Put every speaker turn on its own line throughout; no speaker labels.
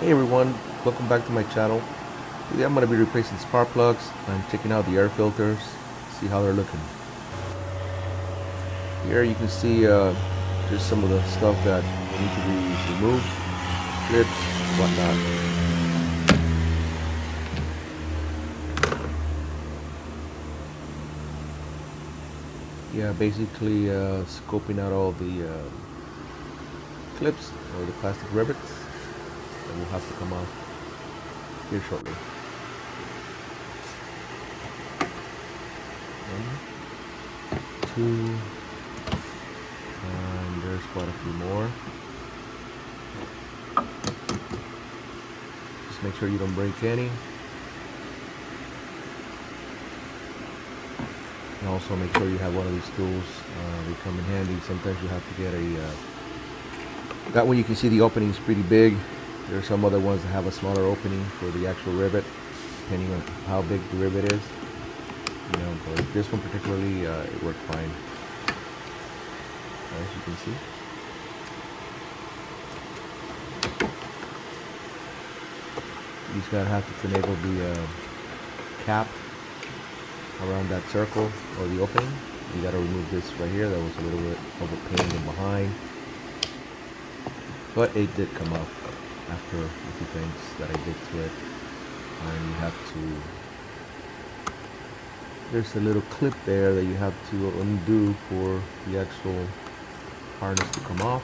Hey everyone, welcome back to my channel. Today I'm going to be replacing spark plugs and checking out the air filters, see how they're looking. Here you can see just some of the stuff that need to be removed, clips, whatnot. Yeah, basically scoping out all the clips or the plastic rivets that will have to come off here shortly. One, two, and there's quite a few more. Just make sure you don't break any. And also make sure you have one of these tools. They come in handy. Sometimes you have to get a... that one you can see the opening is pretty big. There are some other ones that have a smaller opening for the actual rivet, depending on how big the rivet is. You know, but this one particularly, it worked fine. As you can see. You just gotta have to finagle the cap around that circle or the opening. You gotta remove this right here. That was a little bit of a pain in behind, but it did come up after a few things that I did to it. And you have to, there's a little clip there that you have to undo for the actual harness to come off.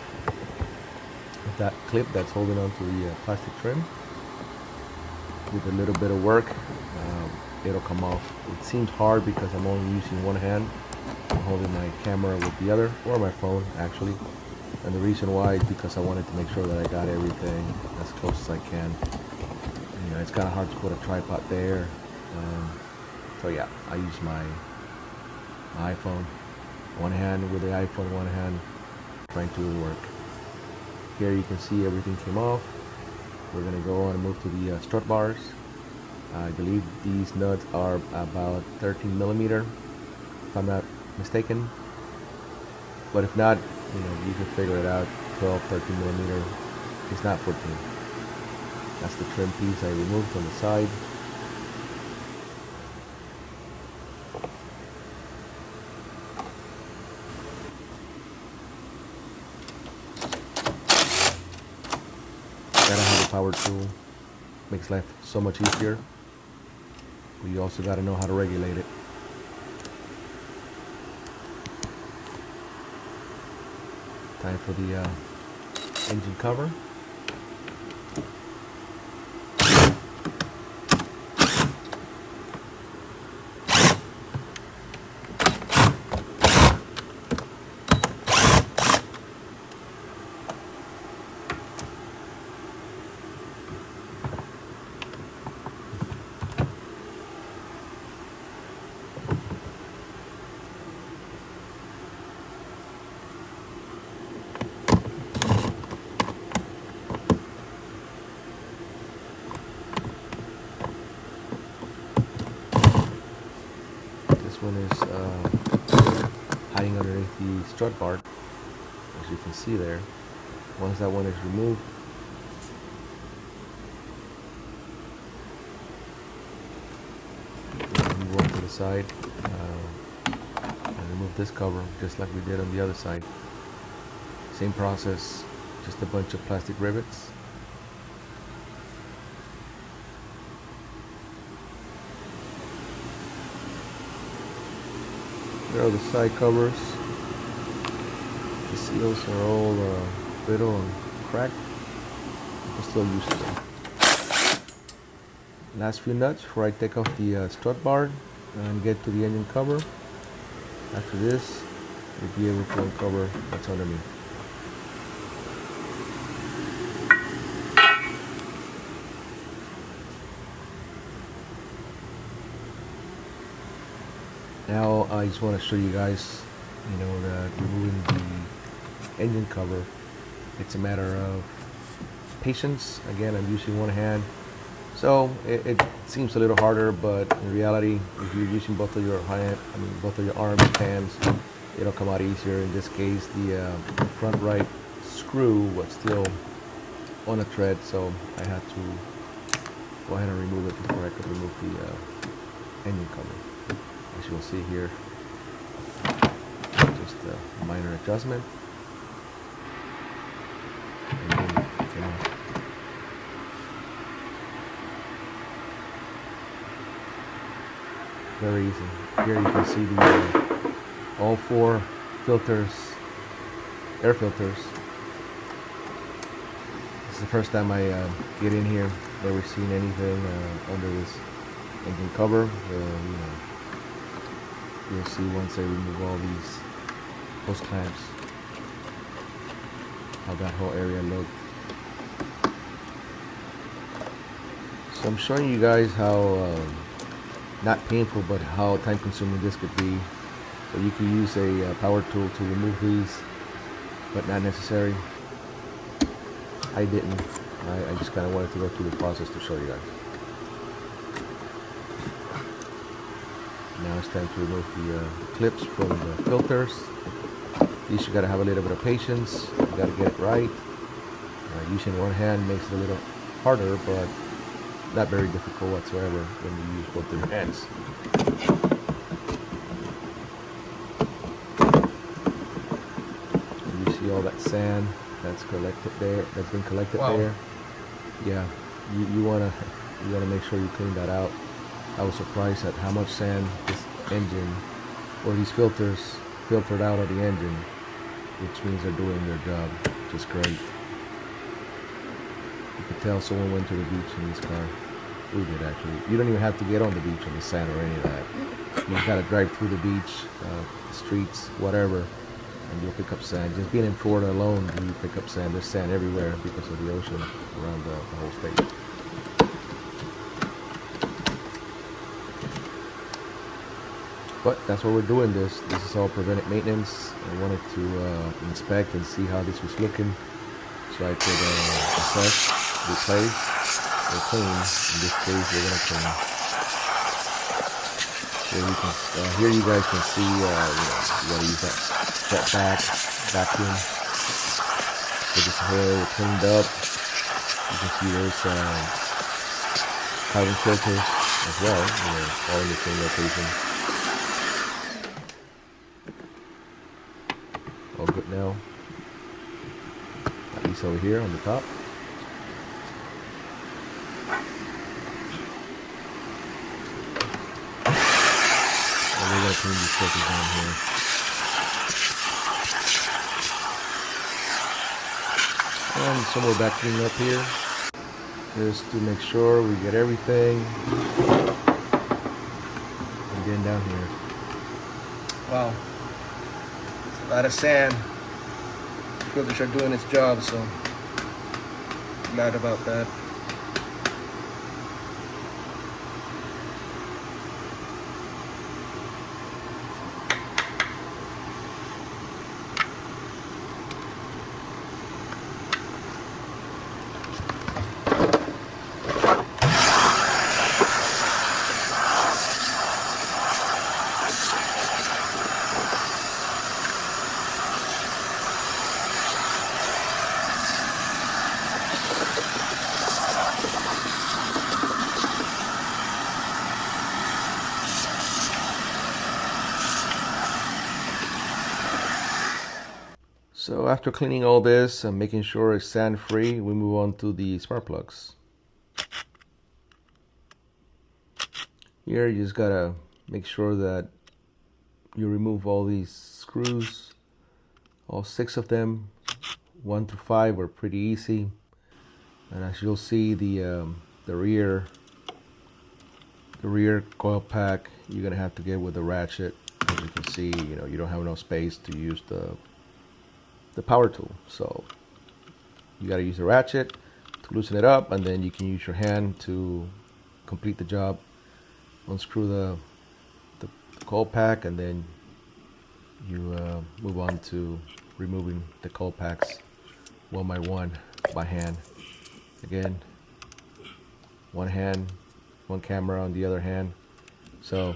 With that clip that's holding onto the plastic trim, with a little bit of work, it'll come off. It seems hard because I'm only using one hand. I'm holding my camera with the other, or my phone actually. And the reason why is because I wanted to make sure that I got everything as close as I can. You know, it's kind of hard to put a tripod there. So yeah, I use my iPhone. One hand with the iPhone, one hand trying to do the work. Here you can see everything came off. We're going to go on and move to the strut bars. I believe these nuts are about 13 millimeter, if I'm not mistaken. But if not, you know, you can figure it out. 12, 13 millimeter. It's not 14. That's the trim piece I removed from the side. Gotta have a power tool. Makes life so much easier. But you also gotta know how to regulate it. Time for the engine cover. This one is hiding underneath the strut bar, as you can see there. Once that one is removed, move on to the side and remove this cover just like we did on the other side. Same process, just a bunch of plastic rivets. There are the side covers. The seals are all brittle and cracked. I'm still used to them. Last few nuts before I take off the strut bar and get to the engine cover. After this, you'll be able to uncover what's underneath. Now I just want to show you guys, you know, that removing the engine cover, it's a matter of patience. Again, I'm using one hand, so it seems a little harder, but in reality, if you're using both of your both of your arms and hands, it'll come out easier. In this case, the front right screw was still on a thread, so I had to go ahead and remove it before I could remove the engine cover. As you'll see here, just a minor adjustment. And then it came out. Very easy. Here you can see the all 4 filters, air filters. This is the first time I get in here. Never seen anything under this engine cover. You'll see once I remove all these hose clamps how that whole area looked. So I'm showing you guys how not painful, but how time consuming this could be. So you can use a power tool to remove these, but not necessary. I didn't. I just kind of wanted to go through the process to show you guys. Now it's time to remove the clips from the filters. These you gotta have a little bit of patience. You gotta get it right. Using one hand makes it a little harder, but not very difficult whatsoever when you use both your hands. You see all that sand that's collected there, that's been collected there. Yeah, you wanna make sure you clean that out. I was surprised at how much sand this engine or these filters filtered out of the engine, which means they're doing their job just great. You could tell someone went to the beach in this car. We did actually. You don't even have to get on the beach on the sand or any of that. You just gotta drive through the beach, streets, whatever, and you'll pick up sand. Just being in Florida alone, you pick up sand. There's sand everywhere because of the ocean around the whole state. But that's what we're doing this. This is all preventive maintenance. I wanted to inspect and see how this was looking, so I could assess, replace, or clean. In this case, we're gonna clean. Here you guys can see, you gotta use that Shop-Vac vacuum. So this hair cleaned up. You can see there's carbon filters as well, all in the same location. All good now. At least over here on the top. And we're gonna clean these filters down here. And some more vacuuming up here, just to make sure we get everything. And then down here. Wow. A lot of sand. The filters are doing its job, so glad about that. So after cleaning all this and making sure it's sand free, we move on to the spark plugs. Here you just gotta make sure that you remove all these screws, all 6 of them. 1 through 5 were pretty easy, and as you'll see, the rear coil pack you're gonna have to get with the ratchet. As you can see, you don't have enough space to use the power tool, so you got to use the ratchet to loosen it up, and then you can use your hand to complete the job. Unscrew the coil pack, and then you move on to removing the coil packs one by one by hand. Again, one hand, one camera on the other hand, so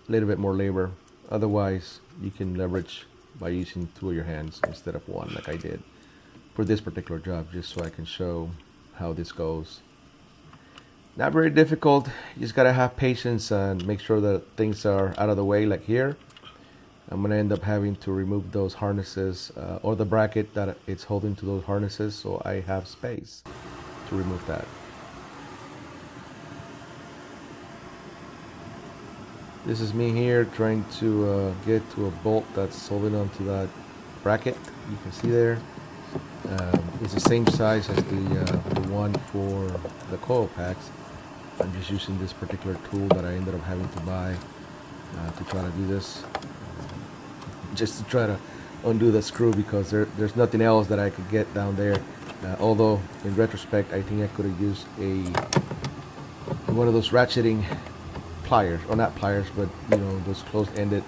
a little bit more labor. Otherwise, you can leverage by using 2 of your hands instead of 1 like I did. for this particular job, just so I can show how this goes. Not very difficult. You just gotta have patience and make sure that things are out of the way. Like here, I'm gonna end up having to remove those harnesses or the bracket that it's holding to those harnesses, so I have space to remove that. This is me here trying to get to a bolt that's holding onto that bracket. You can see there. It's the same size as the one for the coil packs. I'm just using this particular tool that I ended up having to buy to try to do this. Just to try to undo the screw, because there's nothing else that I could get down there. Although in retrospect, I think I could have used one of those ratcheting pliers, or not pliers, but you know, those closed-ended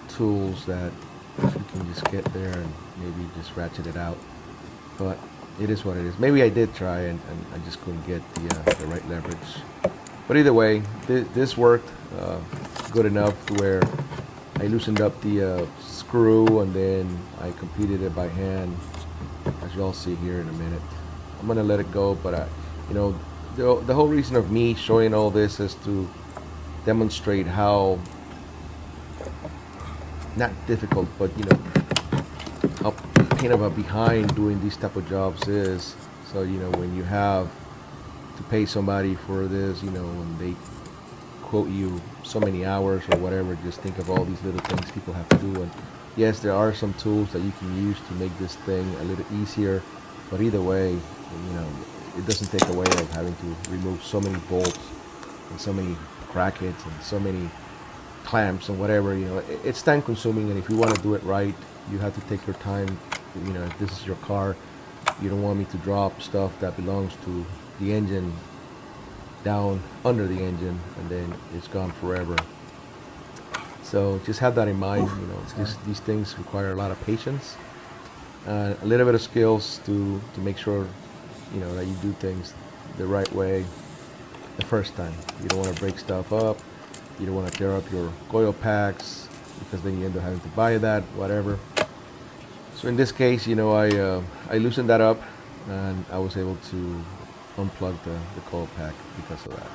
tools that you can just get there and maybe just ratchet it out. But it is what it is. Maybe I did try and I just couldn't get the right leverage. But either way, this worked good enough to where I loosened up the screw, and then I completed it by hand, as you'll see here in a minute. I'm gonna let it go, but you know, the whole reason of me showing all this is to demonstrate how not difficult, but you know, how kind of a behind doing these type of jobs is. So you know, when you have to pay somebody for this, you know, and they quote you so many hours or whatever, just think of all these little things people have to do. And yes, there are some tools that you can use to make this thing a little easier, but either way, you know, it doesn't take away of having to remove so many bolts and so many brackets and so many clamps and whatever. You know, it's time consuming, and if you want to do it right, you have to take your time. You know, if this is your car, you don't want me to drop stuff that belongs to the engine down under the engine, and then it's gone forever. So just have that in mind. You know, these things require a lot of patience and a little bit of skills to make sure, you know, that you do things the right way the first time. You don't want to break stuff up. You don't want to tear up your coil packs, because then you end up having to buy that, whatever. So in this case, you know, I loosened that up, and I was able to unplug the coil pack because of that.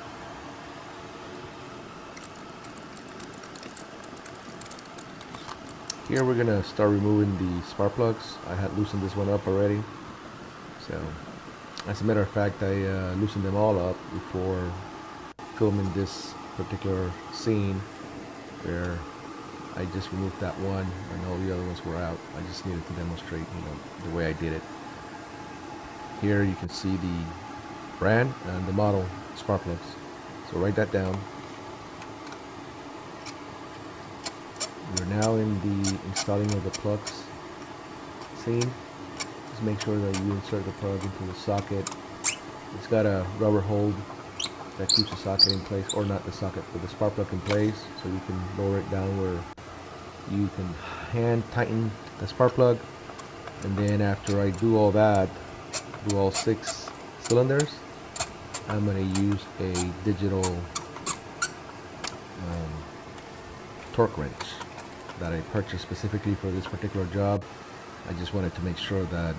Here we're gonna start removing the spark plugs. I had loosened this one up already. So as a matter of fact, I loosened them all up before filming this particular scene, where I just removed that one and all the other ones were out. I just needed to demonstrate, you know, the way I did it. Here you can see the brand and the model spark plugs. So write that down. We're now in the installing of the plugs scene. Just make sure that you insert the plug into the socket. It's got a rubber hold that keeps the socket in place, or not the socket, but the spark plug in place, so you can lower it down where you can hand tighten the spark plug. And then after I do all that, do all 6 cylinders, I'm going to use a digital torque wrench that I purchased specifically for this particular job. I just wanted to make sure that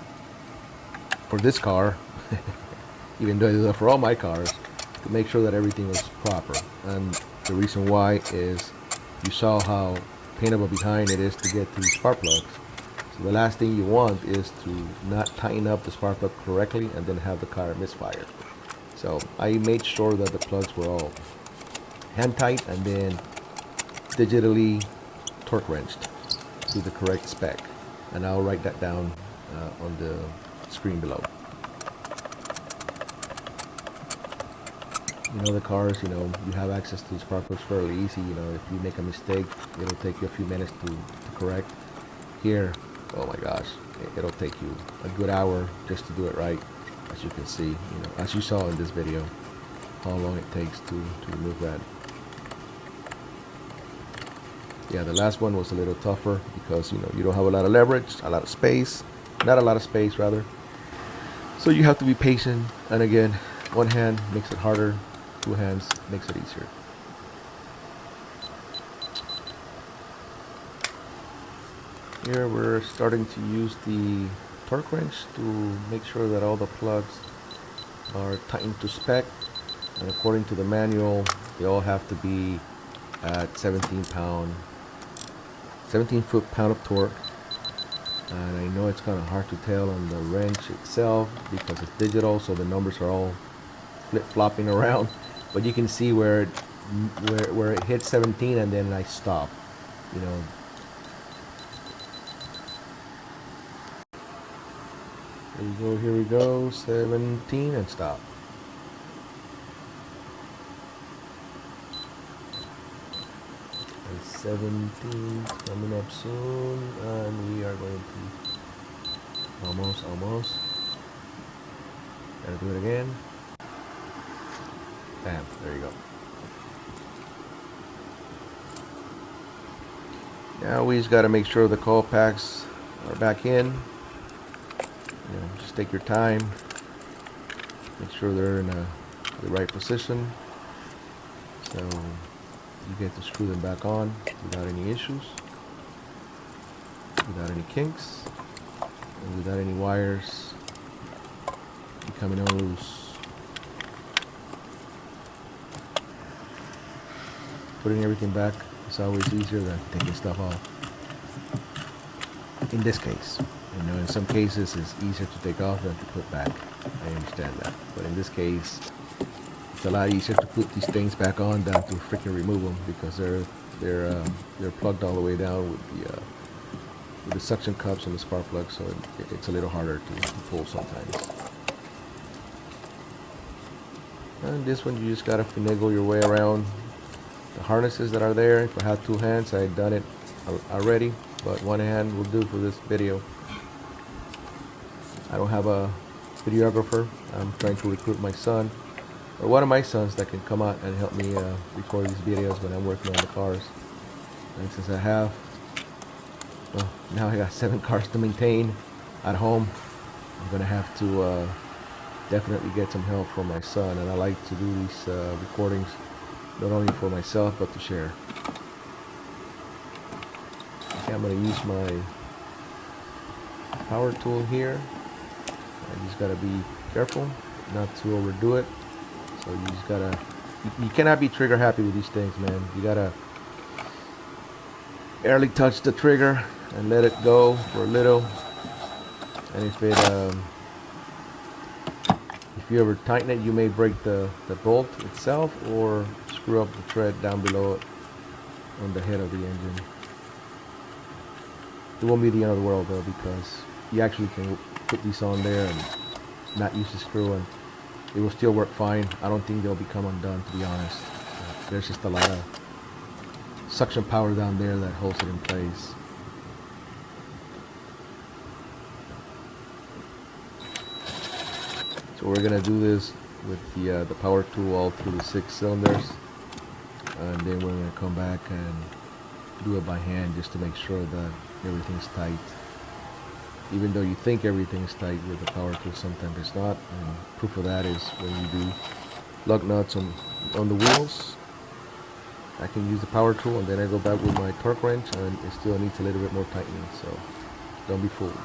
for this car, even though I do that for all my cars, to make sure that everything was proper. And the reason why is you saw how pain of a behind it is to get to spark plugs. So the last thing you want is to not tighten up the spark plug correctly and then have the car misfire. So I made sure that the plugs were all hand tight and then digitally torque wrenched to the correct spec. And I'll write that down on the screen below. You know, the cars, you know, you have access to spark plugs fairly easy. You know, if you make a mistake, it'll take you a few minutes to correct. Here, oh my gosh, it'll take you a good hour just to do it right. As you can see, you know, as you saw in this video, how long it takes to remove that. Yeah, the last one was a little tougher because, you know, you don't have a lot of leverage, a lot of space, not a lot of space rather. So you have to be patient, and again, one hand makes it harder, 2 hands makes it easier. Here we're starting to use the torque wrench to make sure that all the plugs are tightened to spec, and according to the manual they all have to be at 17 foot-pound of torque. And I know it's kind of hard to tell on the wrench itself because it's digital, so the numbers are all flip-flopping around, but you can see where it hits 17 and then I stop, you know. Here we go, 17 and stop. And 17 coming up soon, and we are going to almost. Gotta do it again. Bam, there you go. Now we just got to make sure the coil packs are back in. You know, just take your time, make sure they're in the right position, so you get to screw them back on without any issues, without any kinks, and without any wires becoming all loose. Putting everything back is always easier than taking stuff off. In this case, you know, in some cases it's easier to take off than to put back. I understand that, but in this case, it's a lot easier to put these things back on than to freaking remove them because they're plugged all the way down with the suction cups and the spark plug, so it's a little harder to pull sometimes. And this one you just gotta finagle your way around the harnesses that are there. If I had two hands, I had done it already, but one hand will do for this video. I don't have a videographer. I'm trying to recruit my son, or one of my sons, that can come out and help me record these videos when I'm working on the cars. And since I have, well, now I got 7 cars to maintain at home, I'm gonna have to definitely get some help from my son, and I like to do these recordings not only for myself but to share. Okay, I'm going to use my power tool here. I just got to be careful not to overdo it. So you just got to, you cannot be trigger happy with these things, man. You got to barely touch the trigger and let it go for a little. And if you ever tighten it, you may break the bolt itself or screw up the thread down below it on the head of the engine. It won't be the end of the world though, because you actually can put these on there and not use the screw and it will still work fine. I don't think they'll become undone, to be honest. There's just a lot of suction power down there that holds it in place. So we're gonna do this with the power tool all through the 6 cylinders, and then we're gonna come back and do it by hand just to make sure that everything's tight. Even though you think everything's tight with the power tool, sometimes it's not. And proof of that is when you do lug nuts on the wheels. I can use the power tool and then I go back with my torque wrench and it still needs a little bit more tightening, so don't be fooled.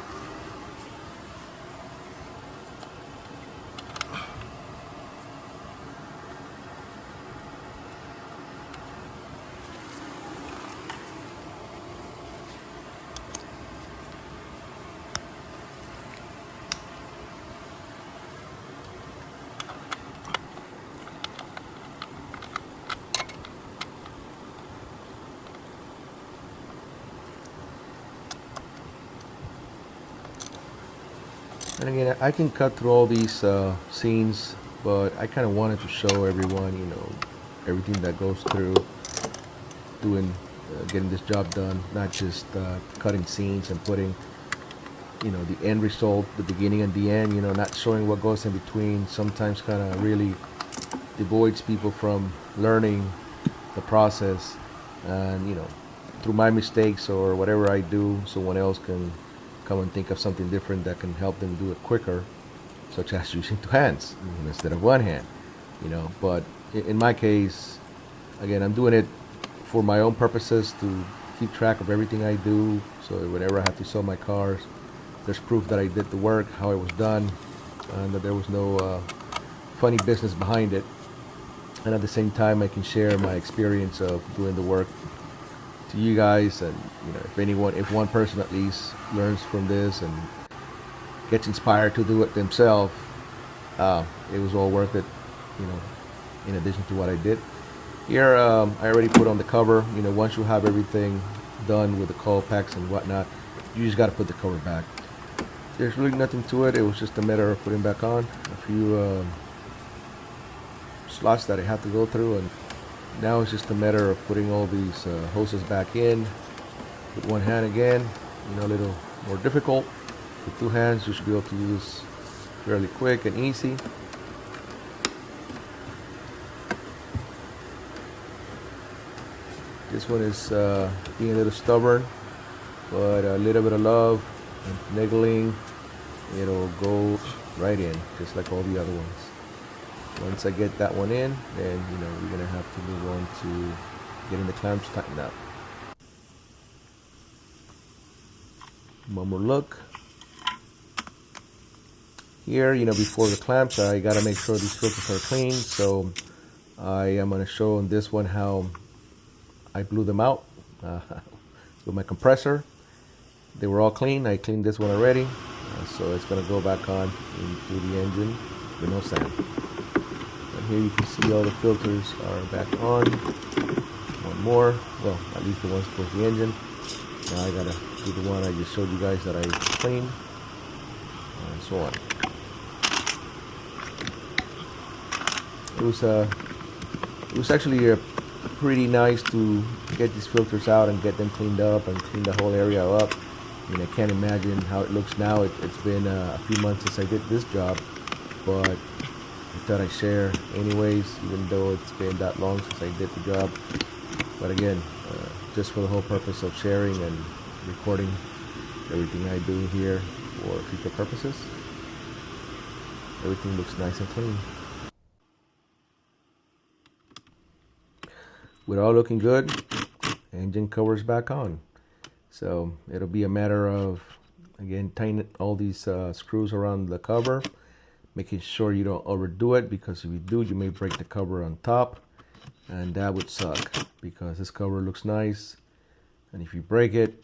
And again, I can cut through all these scenes, but I kind of wanted to show everyone, you know, everything that goes through doing, getting this job done, not just cutting scenes and putting, you know, the end result, the beginning and the end, you know, not showing what goes in between. Sometimes kind of really devoids people from learning the process, and, you know, through my mistakes or whatever I do, someone else can come and think of something different that can help them do it quicker, such as using 2 hands instead of 1 hand, you know. But in my case, again, I'm doing it for my own purposes to keep track of everything I do, so whenever I have to sell my cars, there's proof that I did the work, how it was done, and that there was no funny business behind it. And at the same time, I can share my experience of doing the work to you guys, and if one person at least learns from this and gets inspired to do it themselves, it was all worth it, in addition to what I did. Here, I already put on the cover. Once you have everything done with the coil packs and whatnot, you just got to put the cover back. There's really nothing to it. It was just a matter of putting back on a few slots that I had to go through, and now it's just a matter of putting all these hoses back in with one hand again. A little more difficult. With two hands, you should be able to do this fairly quick and easy. This one is being a little stubborn, but a little bit of love and niggling, it'll go right in, just like all the other ones. Once I get that one in, then we're gonna have to move on to getting the clamps tightened up. One more look. Here, before the clamps, I gotta make sure these filters are clean. So I am gonna show on this one how I blew them out with my compressor. They were all clean. I cleaned this one already, so it's gonna go back on into the engine with no sand. And here you can see all the filters are back on. One more, well, at least the ones for the engine. Now I gotta do the one I just showed you guys that I cleaned, and so on. It was actually pretty nice to get these filters out and get them cleaned up and clean the whole area up. I can't imagine how it looks now. It's been a few months since I did this job, but I thought I'd share anyways, even though it's been that long since I did the job. But again, just for the whole purpose of sharing and recording everything I do here for future purposes. Everything looks nice and clean. With all looking good, engine cover's back on. So it'll be a matter of, again, tightening all these screws around the cover, making sure you don't overdo it, because if you do, you may break the cover on top, and that would suck, because this cover looks nice, and if you break it,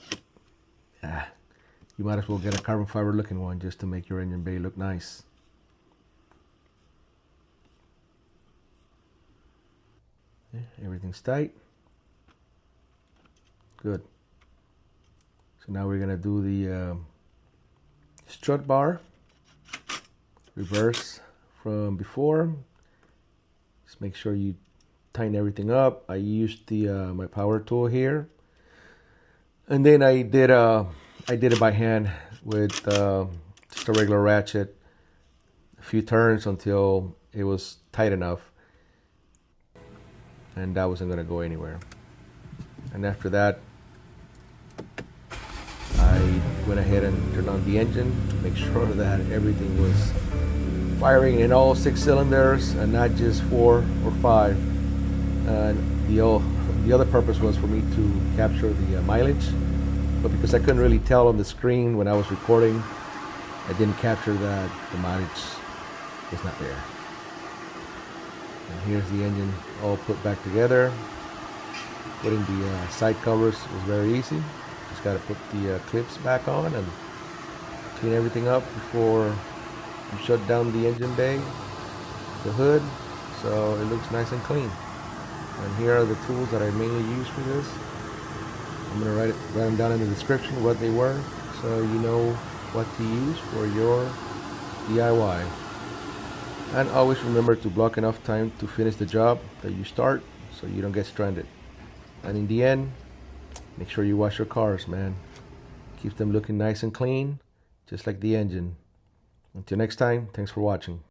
you might as well get a carbon fiber looking one just to make your engine bay look nice. Everything's tight. Good. So now we're gonna do the strut bar reverse from before. Just make sure you tighten everything up. I used the my power tool here, and then I did it by hand with just a regular ratchet, a few turns until it was tight enough, and that wasn't gonna go anywhere. And after that, I went ahead and turned on the engine to make sure that everything was firing in all 6 cylinders and not just 4 or 5. And the other purpose was for me to capture the mileage, but because I couldn't really tell on the screen when I was recording, I didn't capture that the mileage was not there. And here's the engine all put back together. Putting the side covers was very easy. Just got to put the clips back on and clean everything up before you shut down the engine bay, the hood, so it looks nice and clean. And here are the tools that I mainly use for this. I'm going to write them down in the description what they were, so you know what to use for your DIY. And always remember to block enough time to finish the job that you start, so you don't get stranded. And in the end, make sure you wash your cars, man. Keep them looking nice and clean, just like the engine. Until next time, thanks for watching.